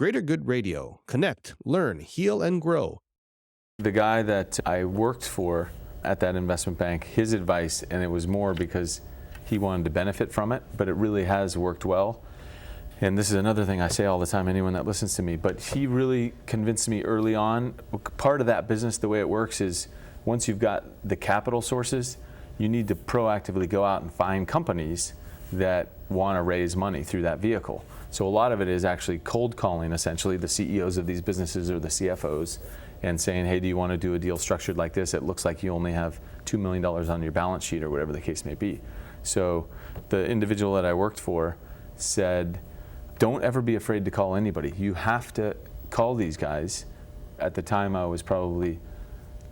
Greater Good Radio. Connect, learn, heal, and grow. The guy that I worked for at that investment bank, his advice, and it was more because he wanted to benefit from it, but it really has worked well. And this is another thing I say all the time, anyone that listens to me, but he really convinced me early on. Part of that business, the way it works is once you've got the capital sources, you need to proactively go out and find companies that want to raise money through that vehicle. So a lot of it is actually cold calling, essentially, the CEOs of these businesses or the CFOs and saying, hey, do you want to do a deal structured like this? It looks like you only have $2 million on your balance sheet or whatever the case may be. So the individual that I worked for said, don't ever be afraid to call anybody. You have to call these guys. At the time I was probably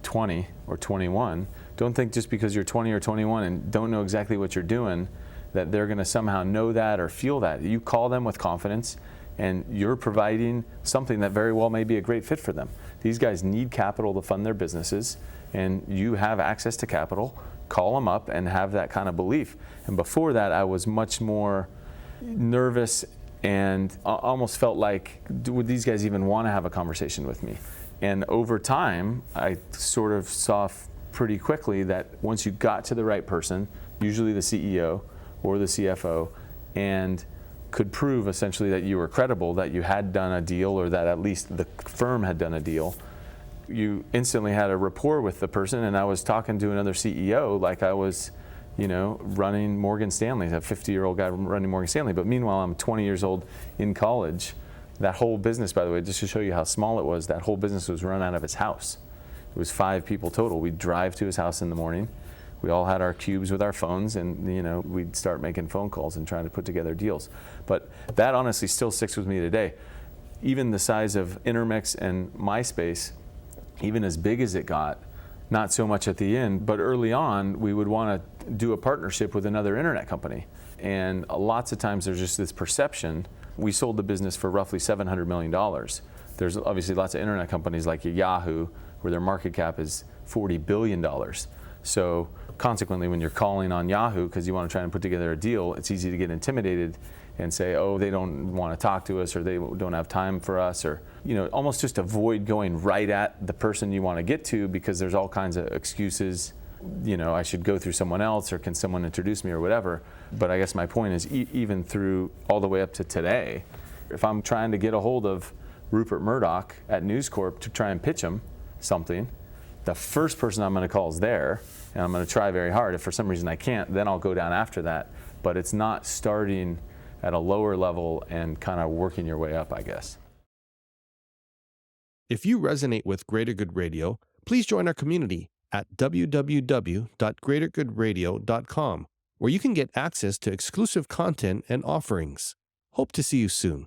20 or 21. Don't think just because you're 20 or 21 and don't know exactly what you're doing that they're going to somehow know that or feel that. You call them with confidence and you're providing something that very well may be a great fit for them. These guys need capital to fund their businesses and you have access to capital. Call them up and have that kind of belief. And before that I was much more nervous and almost felt like, would these guys even want to have a conversation with me? And over time, I sort of saw pretty quickly that once you got to the right person, usually the CEO or the CFO, and could prove essentially that you were credible, that you had done a deal or that at least the firm had done a deal, you instantly had a rapport with the person. And I was talking to another CEO like I was, running Morgan Stanley, a 50-year-old guy running Morgan Stanley. But meanwhile, I'm 20 years old in college. That whole business, by the way, just to show you how small it was, that whole business was run out of his house. It was 5 people total. We'd drive to his house in the morning. We all had our cubes with our phones and, we'd start making phone calls and trying to put together deals. But that honestly still sticks with me today. Even the size of Intermix and MySpace, even as big as it got, not so much at the end, but early on, we would want to do a partnership with another internet company. And lots of times there's just this perception. We sold the business for roughly $700 million. There's obviously lots of internet companies like Yahoo, where their market cap is $40 billion. So consequently, when you're calling on Yahoo because you want to try and put together a deal, it's easy to get intimidated and say, oh, they don't want to talk to us or they don't have time for us, or almost just avoid going right at the person you want to get to because there's all kinds of excuses. I should go through someone else or can someone introduce me or whatever. But I guess my point is even through all the way up to today, if I'm trying to get a hold of Rupert Murdoch at News Corp to try and pitch him something, the first person I'm going to call is there, and I'm going to try very hard. If for some reason I can't, then I'll go down after that. But it's not starting at a lower level and kind of working your way up, I guess. If you resonate with Greater Good Radio, please join our community at www.greatergoodradio.com, where you can get access to exclusive content and offerings. Hope to see you soon.